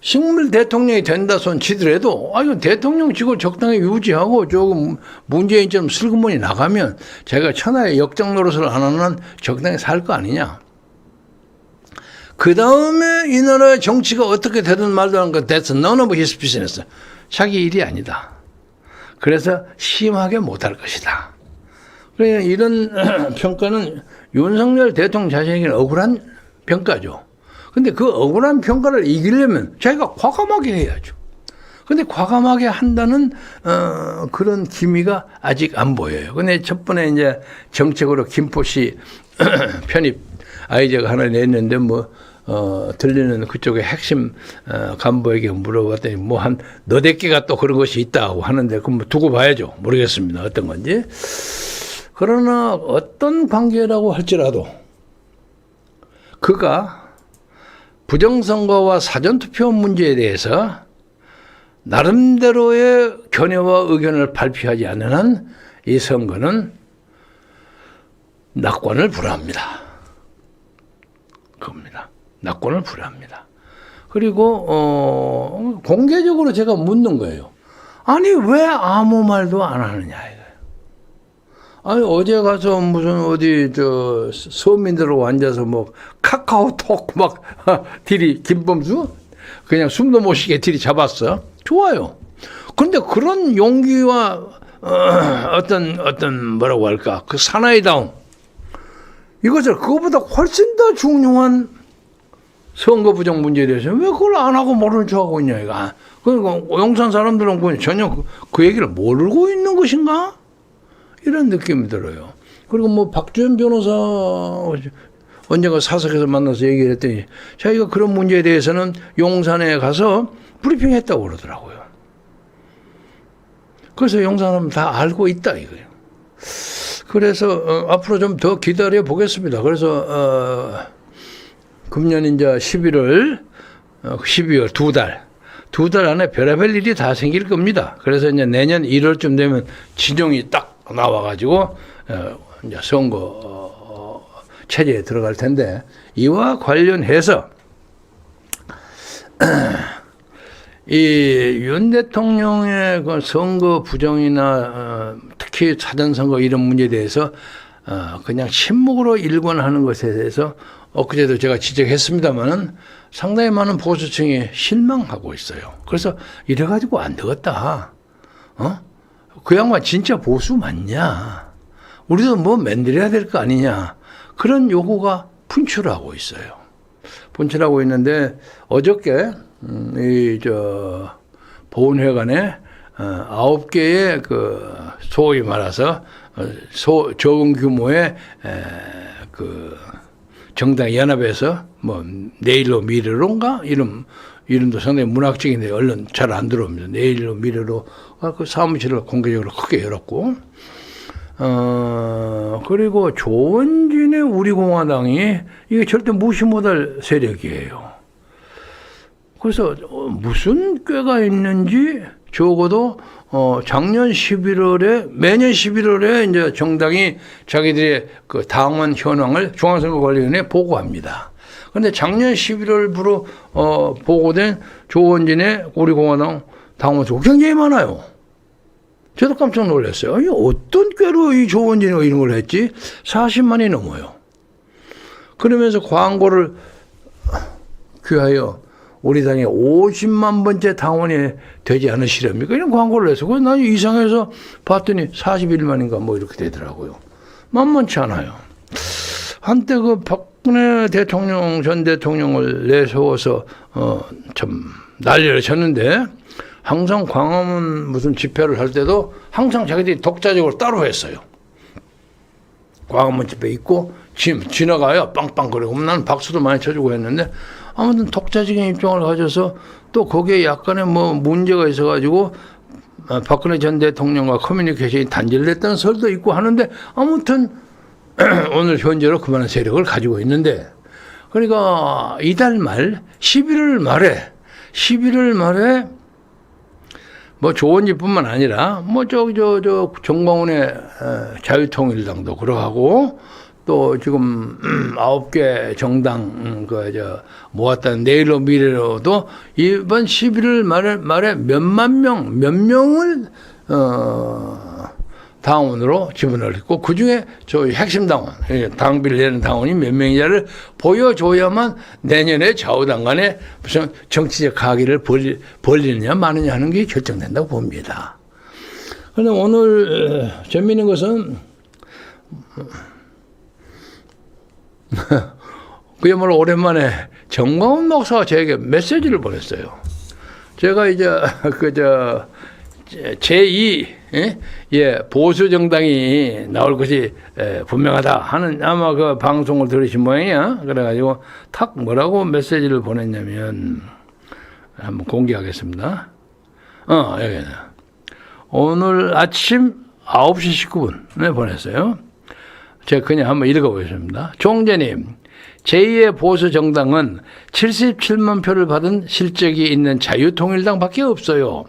식물 대통령이 된다 손 치더라도 이거 대통령직을 적당히 유지하고 조금 문재인처럼 슬그머니 나가면 제가 천하의 역장 노릇을 안 하는 적당히 살 거 아니냐. 그 다음에 이 나라의 정치가 어떻게 되든 말도 하는 거 that's none of his business. 자기 일이 아니다. 그래서 심하게 못할 것이다. 그러니까 이런 평가는 윤석열 대통령 자신에게는 억울한 평가죠. 근데 그 억울한 평가를 이기려면 자기가 과감하게 해야죠. 근데 과감하게 한다는 그런 기미가 아직 안 보여요. 근데 첫 번에 이제 정책으로 김포시 편입 아이디어가 하나 냈는데 들리는 그쪽에 핵심 간부에게 물어봤더니 한 너댓 개가 또 그런 것이 있다고 하는데 그럼 두고 봐야죠. 모르겠습니다. 어떤 건지. 그러나 어떤 관계라고 할지라도 그가 부정선거와 사전투표 문제에 대해서 나름대로의 견해와 의견을 발표하지 않는 한 이 선거는 낙관을 불허합니다. 그겁니다. 낙관을 불허합니다. 그리고 공개적으로 제가 묻는 거예요. 아니 왜 아무 말도 안 하느냐 이거예요. 아니 어제 가서 무슨 어디 저 서민들하고 앉아서 뭐 카카오톡 막 김범수 그냥 숨도 못 쉬게 잡았어. 좋아요. 그런데 그런 용기와 어떤 뭐라고 할까 그 사나이다움 이것을 그거보다 훨씬 더 중요한 선거 부정 문제에 대해서 왜 그걸 안 하고 모르는 척하고 있냐 이거. 그러니까 용산 사람들은 전혀 그 얘기를 모르고 있는 것인가 이런 느낌이 들어요. 그리고 뭐 박주현 변호사 언젠가 사석에서 만나서 얘기를 했더니 자기가 그런 문제에 대해서는 용산에 가서 브리핑했다고 그러더라고요. 그래서 용산은 다 알고 있다 이거예요. 그래서 앞으로 좀 더 기다려 보겠습니다. 그래서 금년 이제 11월, 12월 두 달 안에 별의별 일이 다 생길 겁니다. 그래서 이제 내년 1월쯤 되면 진영이 딱 나와가지고 이제 선거 체제에 들어갈 텐데 이와 관련해서 이 윤 대통령의 그 선거 부정이나 특히 사전선거 이런 문제에 대해서 그냥 침묵으로 일관하는 것에 대해서 엊그제도 제가 지적했습니다마는 상당히 많은 보수층이 실망하고 있어요. 그래서 이래가지고 안 되겠다. 그 양반 진짜 보수 맞냐? 우리도 뭐 만들어야 될 거 아니냐? 그런 요구가 분출하고 있어요. 분출하고 있는데 어저께 보훈회관에 9개의 그 소위 말해서 적은 규모의 그 정당 연합에서 뭐 내일로 미래로인가 이름도 상당히 문학적인데 얼른 잘 안 들어옵니다. 내일로 미래로 그 사무실을 공개적으로 크게 열었고 그리고 조원진의 우리공화당이 이게 절대 무시 못할 세력이에요. 그래서 무슨 꾀가 있는지 적어도 작년 11월에 매년 11월에 이제 정당이 자기들의 그 당원 현황을 중앙선거관리위원회에 보고합니다. 그런데 작년 11월부로 보고된 조원진의 우리공화당 당원 수 굉장히 많아요. 저도 깜짝 놀랐어요. 아니, 어떤 꾀로 이 조원진이 이런 걸 했지? 40만이 넘어요. 그러면서 광고를 귀하여 우리 당에 50만 번째 당원이 되지 않으시렵니까? 이런 광고를 해서 그래서 난 이상해서 봤더니 41만인가 뭐 이렇게 되더라고요. 만만치 않아요. 한때 그 박근혜 대통령 전 대통령을 내세워서 참 난리를 쳤는데 항상 광화문 무슨 집회를 할 때도 항상 자기들이 독자적으로 따로 했어요. 광화문 집회 있고 지나가요. 빵빵거리고 나는 박수도 많이 쳐주고 했는데 아무튼 독자적인 입장을 가져서 또 거기에 약간의 뭐 문제가 있어가지고 박근혜 전 대통령과 커뮤니케이션이 단절됐다는 설도 있고 하는데 아무튼 오늘 현재로 그만한 세력을 가지고 있는데 그러니까 이달 말 11월 말에 뭐 조원진뿐만 아니라 뭐 정광훈의 자유통일당도 그러하고 또 지금 9개 정당 모았다는 내일로 미래로도 이번 11월 말에 몇 명을 당원으로 지분을 했고 그중에 저희 핵심 당원, 당비를 내는 당원이 몇 명이냐를 보여줘야만 내년에 좌우당 간에 무슨 정치적 학의를 벌리느냐 마느냐 하는 게 결정된다고 봅니다. 그런데 오늘 재미있는 것은 그야말로 오랜만에 정광훈 목사가 저에게 메시지를 보냈어요. 제가 이제 제2 보수 정당이 나올 것이 분명하다 하는 아마 그 방송을 들으신 모양이야. 그래가지고 탁 뭐라고 메시지를 보냈냐면 한번 공개하겠습니다. 여기는 오늘 아침 9시 19분에 보냈어요. 제가 그냥 한번 읽어보겠습니다. 총재님, 제2의 보수 정당은 77만 표를 받은 실적이 있는 자유통일당밖에 없어요.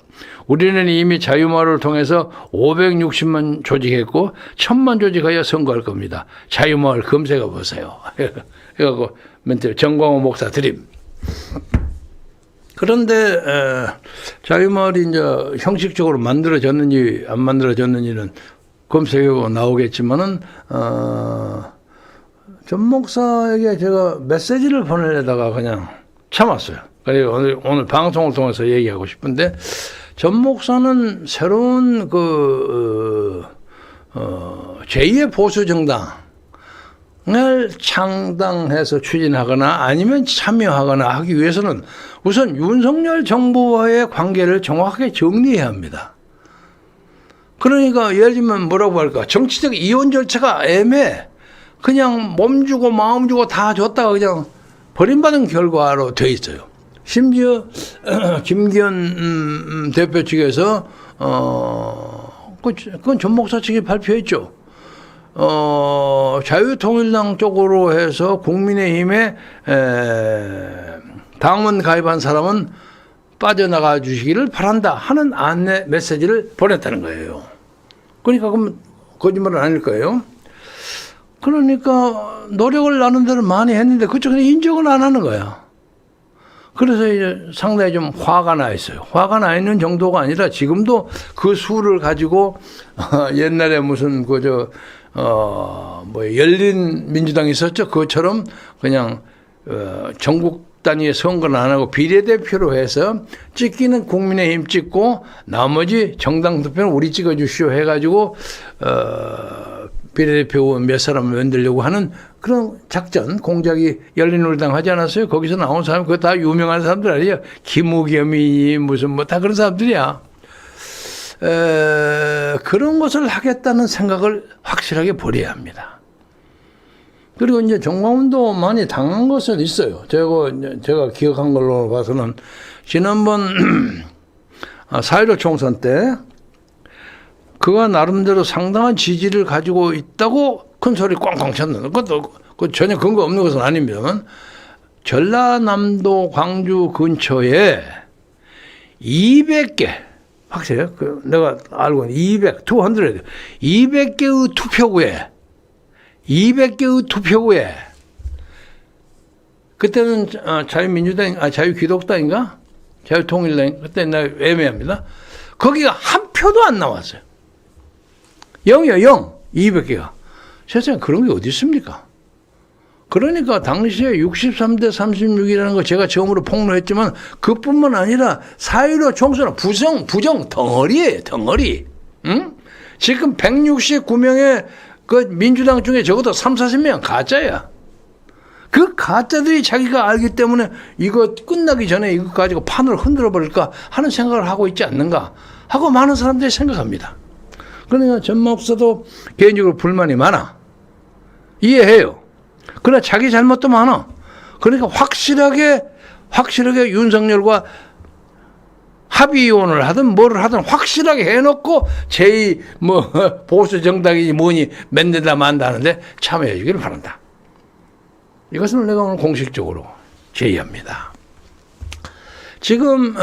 우리는 이미 자유마을을 통해서 560만 조직했고 1000만 조직하여 선거할 겁니다. 자유마을 검색해 보세요. 그래갖고 멘트 정광호 목사 드림. 그런데 자유마을이 이제 형식적으로 만들어졌는지 안 만들어졌는지는 검색해보고 나오겠지만은 전 목사에게 제가 메시지를 보내려다가 그냥 참았어요. 그리고 오늘 방송을 통해서 얘기하고 싶은데 전 목사는 새로운 제2의 보수 정당을 창당해서 추진하거나 아니면 참여하거나 하기 위해서는 우선 윤석열 정부와의 관계를 정확하게 정리해야 합니다. 그러니까 예를 들면 뭐라고 할까? 정치적 이혼 절차가 애매해. 그냥 몸 주고 마음 주고 다 줬다가 그냥 버림받은 결과로 돼 있어요. 심지어 김기현 대표 측에서 그건 전 목사 측이 발표했죠. 자유통일당 쪽으로 해서 국민의힘에 당원 가입한 사람은 빠져나가 주시기를 바란다 하는 안내 메시지를 보냈다는 거예요. 그러니까 그럼 거짓말은 아닐 거예요. 그러니까 노력을 나눈 대로 많이 했는데 그쪽에서 인정을 안 하는 거야. 그래서 이제 상당히 좀 화가 나 있어요. 화가 나 있는 정도가 아니라 지금도 그 수를 가지고 옛날에 무슨 열린 민주당이 있었죠. 그것처럼 그냥 전국 단위의 선거는 안 하고 비례대표로 해서 찍기는 국민의힘 찍고 나머지 정당 투표는 우리 찍어주시오 해가지고 비례대표 몇 사람을 만들려고 하는 그런 작전 공작이 열린우리당 하지 않았어요? 거기서 나온 사람 그거 다 유명한 사람들 아니에요? 김우겸이 무슨 뭐 다 그런 사람들이야. 그런 것을 하겠다는 생각을 확실하게 버려야 합니다. 그리고 이제 정광훈도 많이 당한 것은 있어요. 제가 기억한 걸로 봐서는 지난번 4.15 총선 때 그가 나름대로 상당한 지지를 가지고 있다고 큰 소리 꽝꽝 쳤는데 그것도 전혀 근거 없는 것은 아닙니다만 전라남도 광주 근처에 200개 확실해요? 내가 알고 있는 200개의 투표구에 그때는 자유기독당인가? 자유통일당 그때 나 애매합니다. 거기가 한 표도 안 나왔어요. 0이요, 0. 200개가. 세상에 그런 게 어디 있습니까? 그러니까 당시에 63대 36이라는 거 제가 처음으로 폭로했지만 그뿐만 아니라 4.15 총선은 부정 덩어리예요, 덩어리. 응? 지금 169명의 그 민주당 중에 적어도 30-40명 가짜야. 그 가짜들이 자기가 알기 때문에 이거 끝나기 전에 이거 가지고 판을 흔들어 버릴까 하는 생각을 하고 있지 않는가 하고 많은 사람들이 생각합니다. 그러니까 전 목사도 개인적으로 불만이 많아. 이해해요. 그러나 자기 잘못도 많아. 그러니까 확실하게 윤석열과 합의혼을 하든 뭐를 하든 확실하게 해놓고 보수 정당이니 뭐니 맨데다 만다 하는데 참여해 주기를 바란다. 이것은 내가 오늘 공식적으로 제의합니다. 지금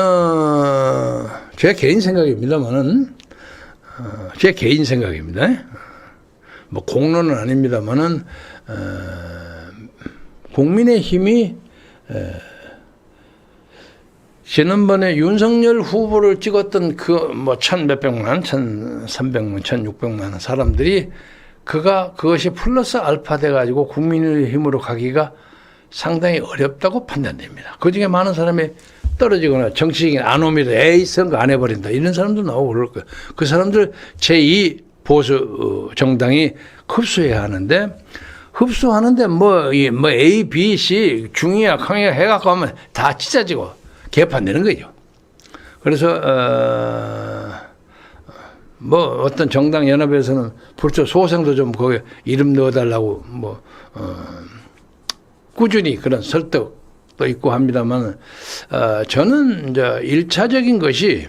제 개인 생각입니다만은 제 개인 생각입니다. 뭐 공론은 아닙니다만은 국민의힘이 지난번에 윤석열 후보를 찍었던 그 뭐 1,000몇백만, 1,300만, 1,600만 사람들이 그것이 플러스 알파 돼가지고 국민의힘으로 가기가 상당히 어렵다고 판단됩니다. 그 중에 많은 사람이 떨어지거나 정치적인 아노미로 에이 선거 안 해버린다 이런 사람도 나오고 그럴 거예요. 그 사람들 제2 보수 정당이 흡수해야 하는데 뭐 A, B, C 중이야 강이야 해갖고 하면 다 찢어지고 개판되는 거죠. 그래서 어떤 정당 연합에서는 불초 소생도 좀 거기에 이름 넣어달라고 꾸준히 그런 설득도 있고 합니다만 저는 이제 1차적인 것이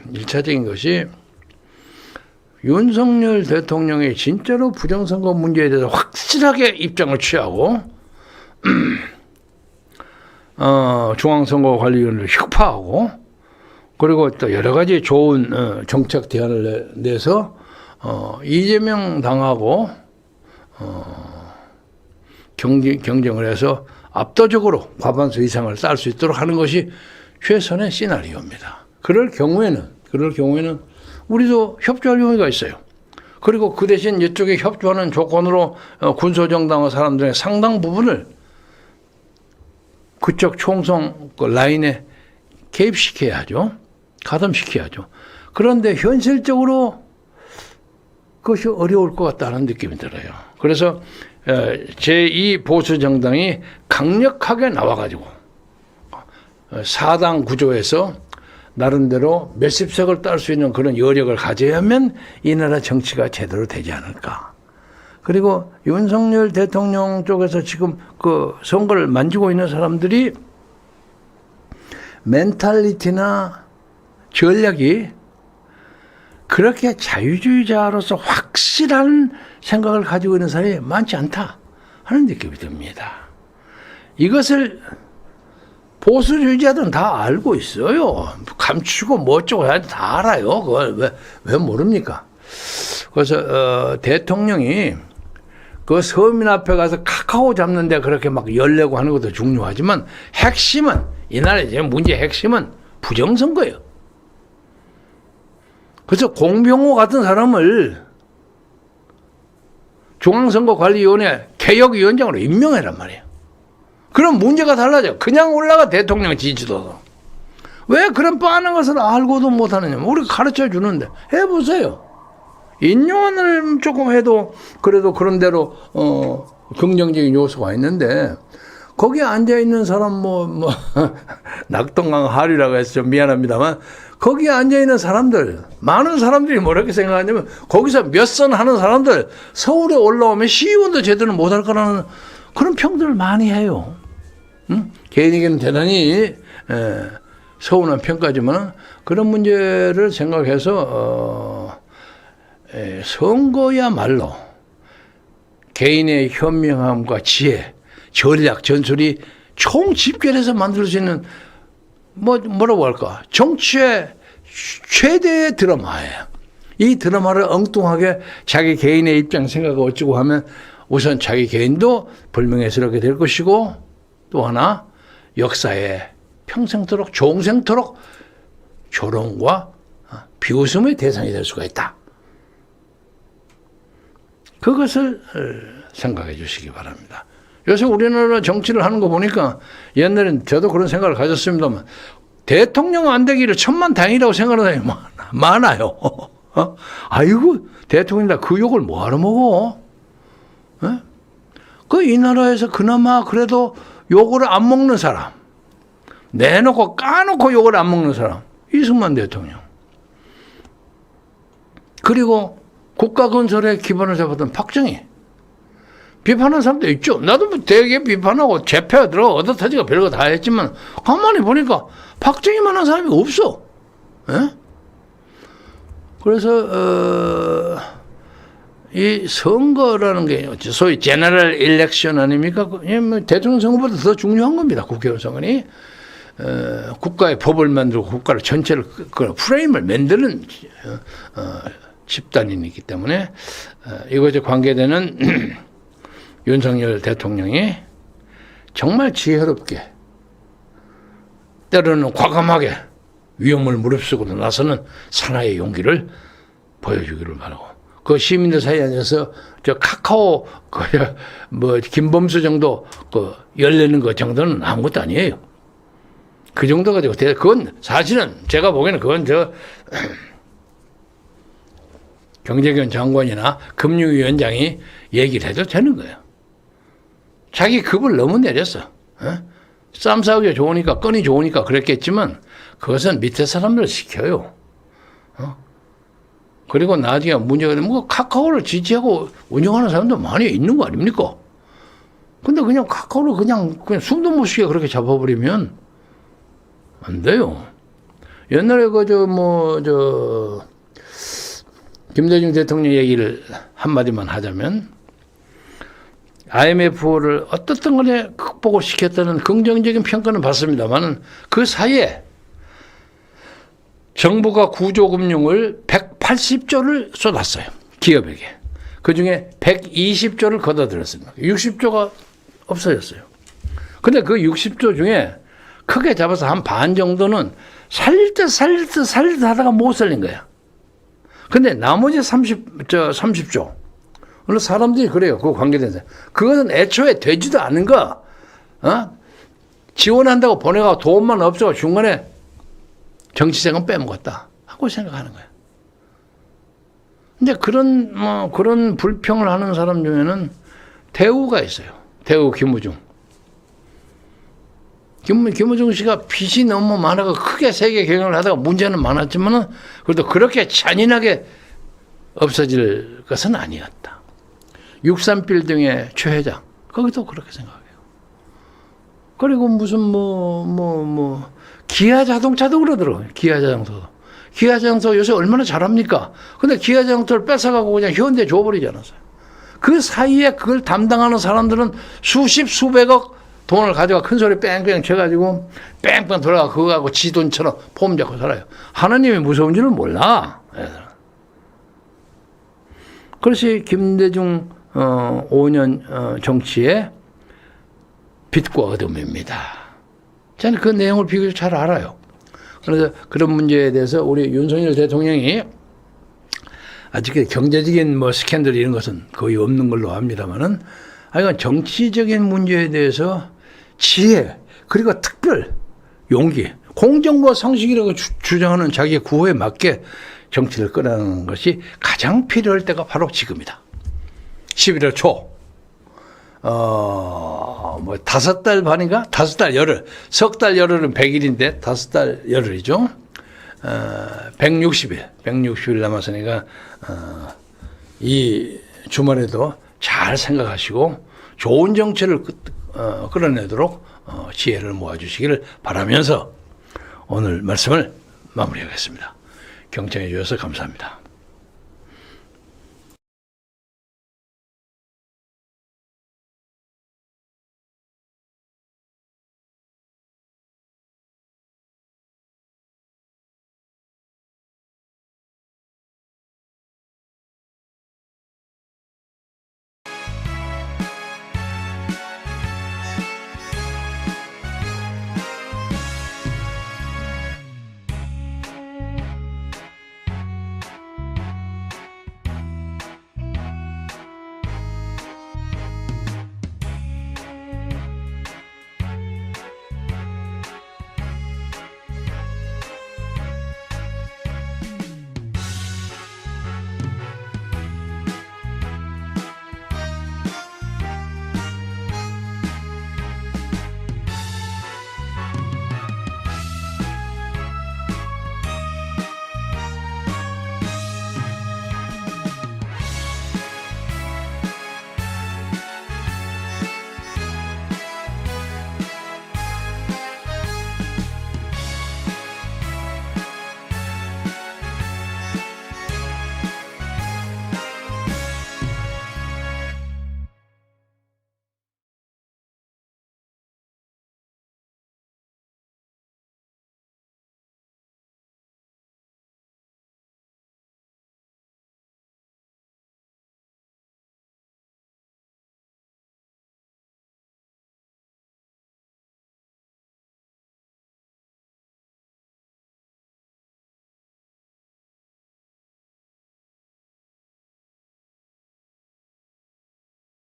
윤석열 대통령이 진짜로 부정선거 문제에 대해서 확실하게 입장을 취하고 중앙선거관리위원회를 혁파하고 그리고 또 여러 가지 좋은 정책 대안을 내서 이재명 당하고 경쟁을 해서 압도적으로 과반수 이상을 딸 수 있도록 하는 것이 최선의 시나리오입니다. 그럴 경우에는 우리도 협조할 용의가 있어요. 그리고 그 대신 이쪽에 협조하는 조건으로 군소정당의 사람들의 상당 부분을 그쪽 총선 라인에 개입시켜야죠. 가담시켜야죠. 그런데 현실적으로 그것이 어려울 것 같다는 느낌이 들어요. 그래서 제2 보수정당이 강력하게 나와가지고 4당 구조에서 나름대로 몇십 석을 딸 수 있는 그런 여력을 가져야면 이 나라 정치가 제대로 되지 않을까. 그리고 윤석열 대통령 쪽에서 지금 그 선거를 만지고 있는 사람들이 멘탈리티나 전략이 그렇게 자유주의자로서 확실한 생각을 가지고 있는 사람이 많지 않다 하는 느낌이 듭니다. 이것을 보수주의자들은 다 알고 있어요. 감추고 뭐 어쩌고 해야 다 알아요. 그걸 왜 모릅니까? 그래서 대통령이 그 서민 앞에 가서 카카오 잡는데 그렇게 막 열내고 하는 것도 중요하지만 핵심은 이 나라의 지금 문제의 핵심은 부정선거예요. 그래서 공병호 같은 사람을 중앙선거관리위원회 개혁위원장으로 임명해란 말이에요. 그럼 문제가 달라져. 그냥 올라가 대통령 지지도도. 왜 그런 뻔한 것을 알고도 못하느냐. 우리가 가르쳐 주는데 해보세요. 인용을 조금 해도 그래도 그런 대로 긍정적인 요소가 있는데 거기에 앉아있는 사람 낙동강 하리라고 해서 좀 미안합니다만 거기에 앉아있는 사람들 많은 사람들이 뭐라고 생각하냐면 거기서 몇 선 하는 사람들 서울에 올라오면 시의원도 제대로 못할 거라는 그런 평들을 많이 해요. 개인에게는 대단히 서운한 평가지만 그런 문제를 생각해서 선거야말로 개인의 현명함과 지혜, 전략, 전술이 총집결해서 만들 수 있는 뭐라고 할까? 정치의 최대의 드라마예요. 이 드라마를 엉뚱하게 자기 개인의 입장 생각을 어쩌고 하면 우선 자기 개인도 불명예스럽게 될 것이고 또 하나 역사에 평생토록 종생토록 조롱과 비웃음의 대상이 될 수가 있다. 그것을 생각해 주시기 바랍니다. 요새 우리나라 정치를 하는 거 보니까 옛날엔 저도 그런 생각을 가졌습니다만 대통령 안 되기를 천만다행이라고 생각하는 사람이 많아요. 아이고 대통령이다 그 욕을 뭐하러 먹어? 그 이 나라에서 그나마 그래도 욕을 안 먹는 사람 내놓고 까놓고 욕을 안 먹는 사람 이승만 대통령 그리고 국가 건설에 기반을 잡았던 박정희 비판하는 사람도 있죠. 나도 되게 비판하고 재패 들어 얻어터지가 별거 다 했지만 가만히 보니까 박정희만한 사람이 없어. 에? 그래서 이 선거라는 게 소위 제너럴 일렉션 아닙니까? 대통령 선거보다 더 중요한 겁니다. 국회의원 선거니 국가의 법을 만들고 국가를 전체를 그 프레임을 만드는 집단이기 때문에 이것에 관계되는 윤석열 대통령이 정말 지혜롭게 때로는 과감하게 위험을 무릅쓰고도 나서는 사나이의 용기를 보여주기를 바라고 그 시민들 사이에 앉아서 저 카카오 김범수 정도 열내는 것 정도는 아무것도 아니에요. 그 정도 가지고 그건 사실은 제가 보기에는 그건 경제권 장관이나 금융위원장이 얘기를 해도 되는 거예요. 자기 급을 너무 내렸어. 쌈 싸우기 좋으니까 건이 좋으니까 그랬겠지만 그것은 밑에 사람들을 시켜요. 그리고 나중에 문제가 되면 카카오를 지지하고 운영하는 사람도 많이 있는 거 아닙니까? 근데 그냥 카카오를 그냥 숨도 못 쉬게 그렇게 잡아버리면 안 돼요. 옛날에 김대중 대통령 얘기를 한마디만 하자면 IMF를 어떻든 간에 극복을 시켰다는 긍정적인 평가는 받습니다만 그 사이에 정부가 구조금융을 180조를 쏟았어요. 기업에게. 그중에 120조를 걷어들였습니다. 60조가 없어졌어요. 근데 그 60조 중에 크게 잡아서 한 반 정도는 살릴 듯 하다가 못 살린 거야. 근데 나머지 30조. 물론 사람들이 그래요. 그 관계된 사람. 그것은 애초에 되지도 않은 거, 지원한다고 보내가 돈만 없어 중간에 정치자금 빼먹었다 하고 생각하는 거예요. 근데 그런 불평을 하는 사람 중에는 대우가 있어요. 대우 김우중. 김우중 씨가 빚이 너무 많아서 크게 세계 경영을 하다가 문제는 많았지만은 그래도 그렇게 잔인하게 없어질 것은 아니었다. 63빌딩의 최 회장. 거기도 그렇게 생각해요. 그리고 무슨 기아 자동차도 그러더라고요. 기아 자동차 요새 얼마나 잘합니까? 근데 기아 자동차를 뺏어가고 그냥 현대 줘버리지 않았어요. 그 사이에 그걸 담당하는 사람들은 수백억 돈을 가져가 큰 소리 뺑뺑 쳐가지고 뺑뺑 돌아가 그거 갖고 지 돈처럼 폼 잡고 살아요. 하나님이 무서운 줄은 몰라. 그래서 김대중 5년 정치의 빛과 어둠입니다. 저는 그 내용을 비교적 잘 알아요. 그래서 그런 문제에 대해서 우리 윤석열 대통령이 아직 경제적인 스캔들 이런 것은 거의 없는 걸로 압니다만은 하여간 정치적인 문제에 대해서 지혜 그리고 특별 용기 공정과 상식이라고 주장하는 자기의 구호에 맞게 정치를 끌어가는 것이 가장 필요할 때가 바로 지금이다. 11월 초 5달 반인가? 5달 열흘. 석 달 열흘은 100일인데 5달 열흘이죠. 160일 남았으니까 이 주말에도 잘 생각하시고 좋은 정치를 끌어내도록 지혜를 모아주시기를 바라면서 오늘 말씀을 마무리하겠습니다. 경청해 주셔서 감사합니다.